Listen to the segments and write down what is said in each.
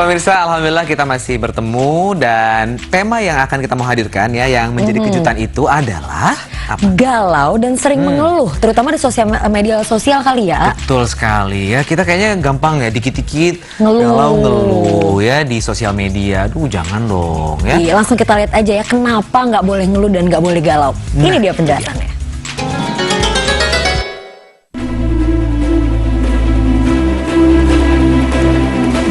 pemirsa, alhamdulillah kita masih bertemu dan tema yang akan kita mau hadirkan ya yang menjadi kejutan itu adalah apa? Galau dan sering mengeluh, terutama di media sosial kali ya. Betul sekali ya, kita kayaknya gampang ya dikit-dikit Ngeluh ya di sosial media. Aduh jangan dong ya. Iya, langsung kita lihat aja ya kenapa nggak boleh ngeluh dan nggak boleh galau. Ini dia penjelasannya.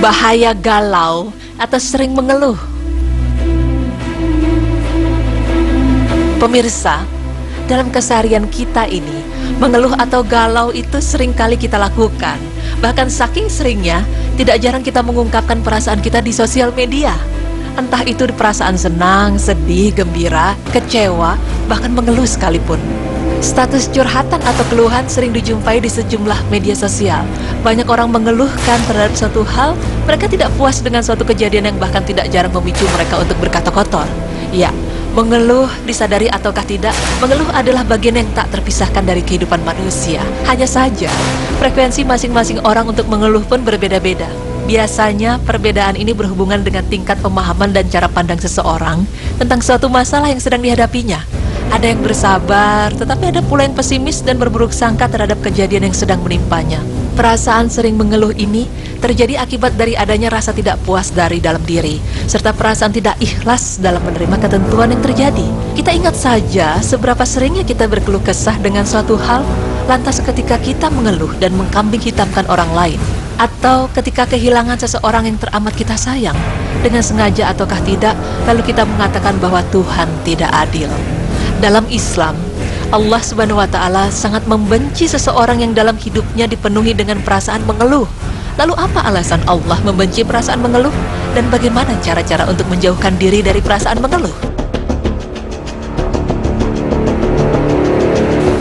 Bahaya galau atau sering mengeluh. Pemirsa, dalam keseharian kita ini, mengeluh atau galau itu sering kali kita lakukan. Bahkan saking seringnya, tidak jarang kita mengungkapkan perasaan kita di sosial media. Entah itu perasaan senang, sedih, gembira, kecewa, bahkan mengeluh sekalipun. Status curhatan atau keluhan sering dijumpai di sejumlah media sosial. Banyak orang mengeluhkan terhadap suatu hal, mereka tidak puas dengan suatu kejadian yang bahkan tidak jarang memicu mereka untuk berkata kotor. Ya, mengeluh, disadari ataukah tidak, mengeluh adalah bagian yang tak terpisahkan dari kehidupan manusia. Hanya saja, frekuensi masing-masing orang untuk mengeluh pun berbeda-beda. Biasanya, perbedaan ini berhubungan dengan tingkat pemahaman dan cara pandang seseorang tentang suatu masalah yang sedang dihadapinya. Ada yang bersabar, tetapi ada pula yang pesimis dan berburuk sangka terhadap kejadian yang sedang menimpanya. Perasaan sering mengeluh ini terjadi akibat dari adanya rasa tidak puas dari dalam diri, serta perasaan tidak ikhlas dalam menerima ketentuan yang terjadi. Kita ingat saja seberapa seringnya kita berkeluh kesah dengan suatu hal, lantas ketika kita mengeluh dan mengkambing hitamkan orang lain, atau ketika kehilangan seseorang yang teramat kita sayang, dengan sengaja ataukah tidak, lalu kita mengatakan bahwa Tuhan tidak adil. Dalam Islam, Allah Subhanahu wa Ta'ala sangat membenci seseorang yang dalam hidupnya dipenuhi dengan perasaan mengeluh. Lalu apa alasan Allah membenci perasaan mengeluh? Dan bagaimana cara-cara untuk menjauhkan diri dari perasaan mengeluh?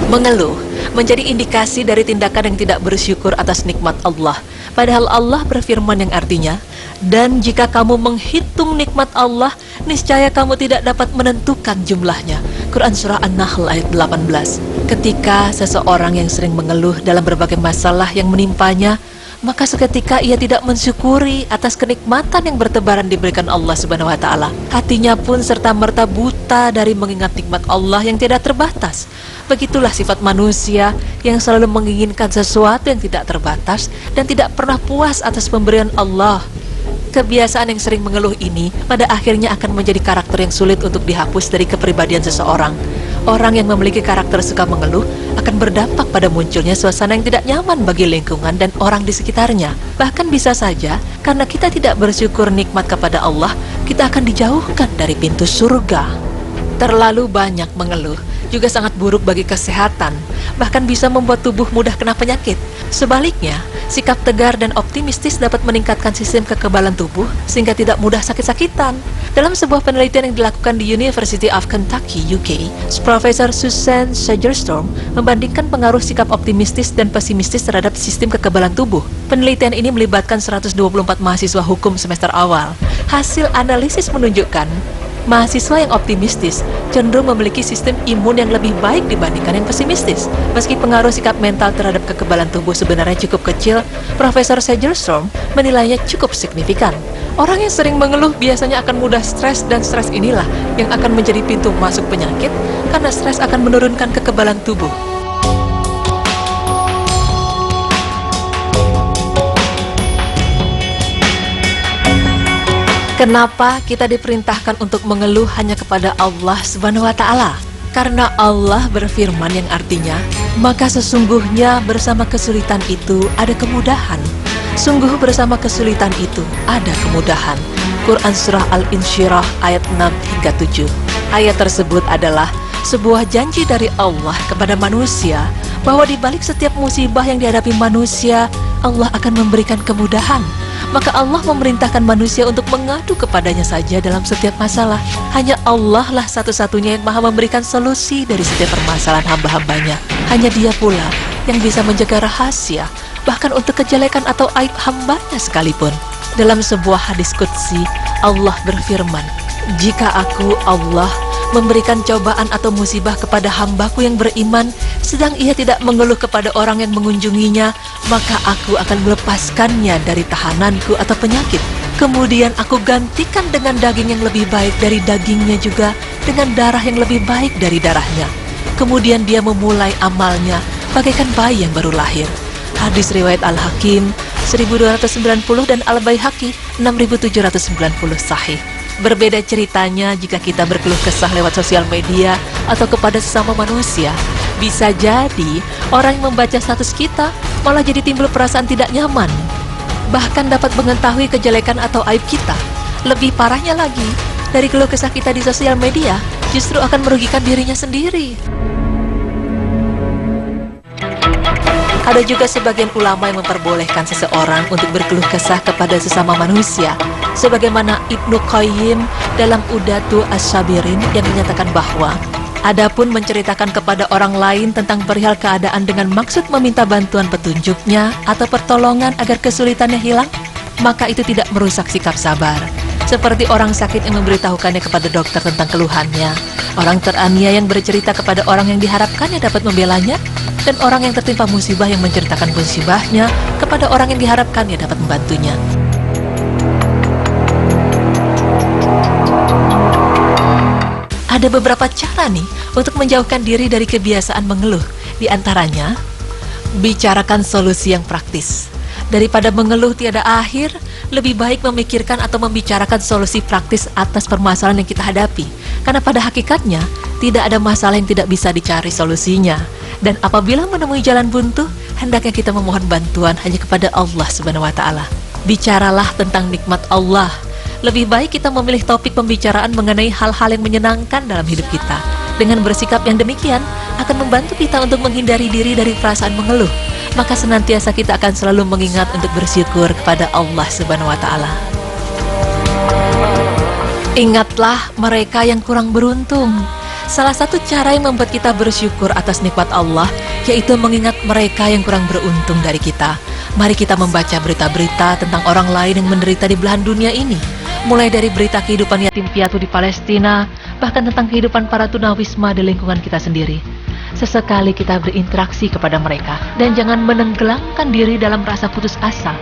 Mengeluh menjadi indikasi dari tindakan yang tidak bersyukur atas nikmat Allah. Padahal Allah berfirman yang artinya, dan jika kamu menghitung nikmat Allah, niscaya kamu tidak dapat menentukan jumlahnya. Quran Surah An-Nahl ayat 18. Ketika seseorang yang sering mengeluh dalam berbagai masalah yang menimpanya, maka seketika ia tidak mensyukuri atas kenikmatan yang bertebaran diberikan Allah Subhanahu wa Ta'ala. Hatinya pun serta-merta buta dari mengingat nikmat Allah yang tidak terbatas. Begitulah sifat manusia yang selalu menginginkan sesuatu yang tidak terbatas dan tidak pernah puas atas pemberian Allah. Kebiasaan yang sering mengeluh ini pada akhirnya akan menjadi karakter yang sulit untuk dihapus dari kepribadian seseorang. Orang yang memiliki karakter suka mengeluh akan berdampak pada munculnya suasana yang tidak nyaman bagi lingkungan dan orang di sekitarnya. Bahkan bisa saja karena kita tidak bersyukur nikmat kepada Allah, kita akan dijauhkan dari pintu surga. Terlalu banyak mengeluh juga sangat buruk bagi kesehatan, bahkan bisa membuat tubuh mudah kena penyakit. Sebaliknya, sikap tegar dan optimistis dapat meningkatkan sistem kekebalan tubuh sehingga tidak mudah sakit-sakitan. Dalam sebuah penelitian yang dilakukan di University of Kentucky, UK, Profesor Susan Sagerstorm membandingkan pengaruh sikap optimistis dan pesimistis terhadap sistem kekebalan tubuh. Penelitian ini melibatkan 124 mahasiswa hukum semester awal. Hasil analisis menunjukkan mahasiswa yang optimistis cenderung memiliki sistem imun yang lebih baik dibandingkan yang pesimistis. Meski pengaruh sikap mental terhadap kekebalan tubuh sebenarnya cukup kecil, Profesor Sagerstorm menilainya cukup signifikan. Orang yang sering mengeluh biasanya akan mudah stres, dan stres inilah yang akan menjadi pintu masuk penyakit karena stres akan menurunkan kekebalan tubuh. Kenapa kita diperintahkan untuk mengeluh hanya kepada Allah Subhanahu wa Ta'ala? Karena Allah berfirman yang artinya, maka sesungguhnya bersama kesulitan itu ada kemudahan. Sungguh bersama kesulitan itu ada kemudahan. Quran Surah Al-Insyirah ayat 6 hingga 7. Ayat tersebut adalah sebuah janji dari Allah kepada manusia bahwa di balik setiap musibah yang dihadapi manusia, Allah akan memberikan kemudahan. Maka Allah memerintahkan manusia untuk mengadu kepadanya saja dalam setiap masalah. Hanya Allah lah satu-satunya yang maha memberikan solusi dari setiap permasalahan hamba-hambanya. Hanya Dia pula yang bisa menjaga rahasia, bahkan untuk kejelekan atau aib hambanya sekalipun. Dalam sebuah hadis qudsi, Allah berfirman, jika aku, Allah, memberikan cobaan atau musibah kepada hambaku yang beriman, sedang ia tidak mengeluh kepada orang yang mengunjunginya, maka aku akan melepaskannya dari tahananku atau penyakit. Kemudian aku gantikan dengan daging yang lebih baik dari dagingnya juga, dengan darah yang lebih baik dari darahnya. Kemudian dia memulai amalnya bagaikan bayi yang baru lahir. Hadis riwayat Al-Hakim 1290 dan Al-Baihaqi 6790 sahih. Berbeda ceritanya jika kita berkeluh kesah lewat sosial media atau kepada sesama manusia. Bisa jadi orang yang membaca status kita malah jadi timbul perasaan tidak nyaman. Bahkan dapat mengetahui kejelekan atau aib kita. Lebih parahnya lagi, dari keluh kesah kita di sosial media justru akan merugikan dirinya sendiri. Ada juga sebagian ulama yang memperbolehkan seseorang untuk berkeluh kesah kepada sesama manusia, sebagaimana Ibnu Qayyim dalam Udatu Asy-Syabirin yang menyatakan bahwa adapun menceritakan kepada orang lain tentang perihal keadaan dengan maksud meminta bantuan petunjuknya atau pertolongan agar kesulitannya hilang, maka itu tidak merusak sikap sabar. Seperti orang sakit yang memberitahukannya kepada dokter tentang keluhannya, orang teraniaya yang bercerita kepada orang yang diharapkannya dapat membelanya, dan orang yang tertimpa musibah yang menceritakan musibahnya kepada orang yang diharapkannya dapat membantunya. Ada beberapa cara nih untuk menjauhkan diri dari kebiasaan mengeluh. Di antaranya, bicarakan solusi yang praktis. Daripada mengeluh tiada akhir, lebih baik memikirkan atau membicarakan solusi praktis atas permasalahan yang kita hadapi. Karena pada hakikatnya, tidak ada masalah yang tidak bisa dicari solusinya. Dan apabila menemui jalan buntu, hendaknya kita memohon bantuan hanya kepada Allah Subhanahu wa Ta'ala. Bicaralah tentang nikmat Allah. Lebih baik kita memilih topik pembicaraan mengenai hal-hal yang menyenangkan dalam hidup kita. Dengan bersikap yang demikian, akan membantu kita untuk menghindari diri dari perasaan mengeluh. Maka senantiasa kita akan selalu mengingat untuk bersyukur kepada Allah Subhanahu wa Ta'ala. Ingatlah mereka yang kurang beruntung. Salah satu cara yang membuat kita bersyukur atas nikmat Allah, yaitu mengingat mereka yang kurang beruntung dari kita. Mari kita membaca berita-berita tentang orang lain yang menderita di belahan dunia ini. Mulai dari berita kehidupan yatim piatu di Palestina, bahkan tentang kehidupan para tunawisma di lingkungan kita sendiri. Sesekali kita berinteraksi kepada mereka, dan jangan menenggelamkan diri dalam rasa putus asa.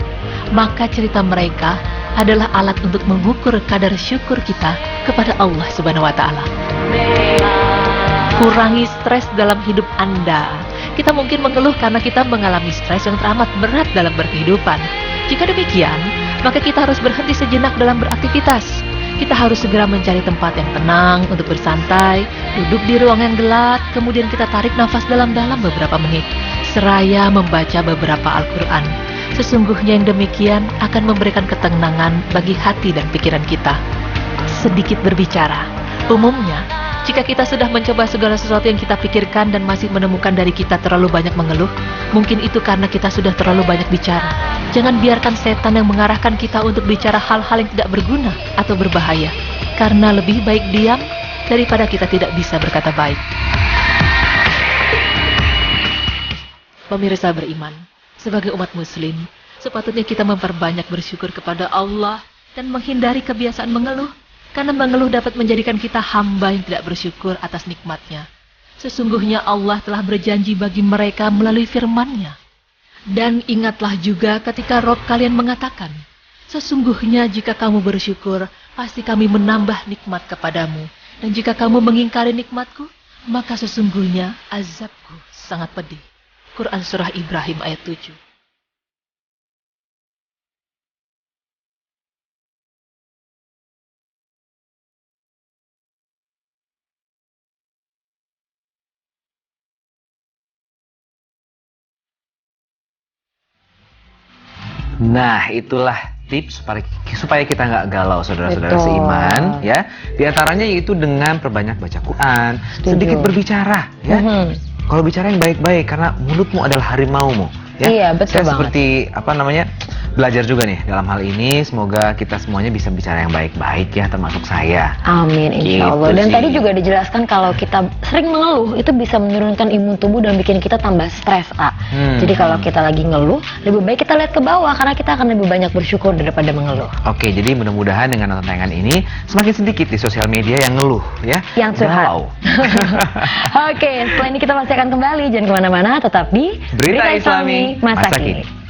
Maka cerita mereka adalah alat untuk mengukur kadar syukur kita kepada Allah Subhanahu wa Ta'ala. Kurangi stres dalam hidup Anda. Kita mungkin mengeluh karena kita mengalami stres yang teramat berat dalam berkehidupan. Jika demikian, maka kita harus berhenti sejenak dalam beraktivitas. Kita harus segera mencari tempat yang tenang untuk bersantai, duduk di ruang yang gelap, kemudian kita tarik nafas dalam-dalam beberapa menit, seraya membaca beberapa Al-Quran. Sesungguhnya yang demikian akan memberikan ketenangan bagi hati dan pikiran kita. Sedikit berbicara. Umumnya, jika kita sudah mencoba segala sesuatu yang kita pikirkan dan masih menemukan dari kita terlalu banyak mengeluh, mungkin itu karena kita sudah terlalu banyak bicara. Jangan biarkan setan yang mengarahkan kita untuk bicara hal-hal yang tidak berguna atau berbahaya, karena lebih baik diam daripada kita tidak bisa berkata baik. Pemirsa beriman, sebagai umat muslim, sepatutnya kita memperbanyak bersyukur kepada Allah dan menghindari kebiasaan mengeluh. Karena mengeluh dapat menjadikan kita hamba yang tidak bersyukur atas nikmatnya. Sesungguhnya Allah telah berjanji bagi mereka melalui firman-Nya. Dan ingatlah juga ketika Rob kalian mengatakan, sesungguhnya jika kamu bersyukur, pasti kami menambah nikmat kepadamu. Dan jika kamu mengingkari nikmatku, maka sesungguhnya azabku sangat pedih. Quran Surah Ibrahim ayat 7. Nah, itulah tips supaya kita nggak galau, saudara-saudara Betul. seiman, ya. Di antaranya yaitu dengan perbanyak baca Quran, Setuju. sedikit berbicara, ya. Kalau bicara yang baik-baik, karena mulutmu adalah harimaumu, ya. Iya, betul Saya banget. seperti belajar juga nih dalam hal ini. Semoga kita semuanya bisa bicara yang baik-baik, ya, termasuk saya. Amin, insya Allah. Gitu Dan sih. tadi juga dijelaskan kalau kita sering mengeluh, itu bisa menurunkan imun tubuh dan bikin kita tambah stres, A. Jadi kalau kita lagi ngeluh, lebih baik kita lihat ke bawah, karena kita akan lebih banyak bersyukur daripada mengeluh. Oke, jadi mudah-mudahan dengan nonton tayangan ini semakin sedikit di sosial media yang ngeluh, ya. Yang curhat. Galau. Oke, setelah ini kita masih akan kembali. Jangan kemana-mana, tetap di Berita Islami Masa Kini. Allah.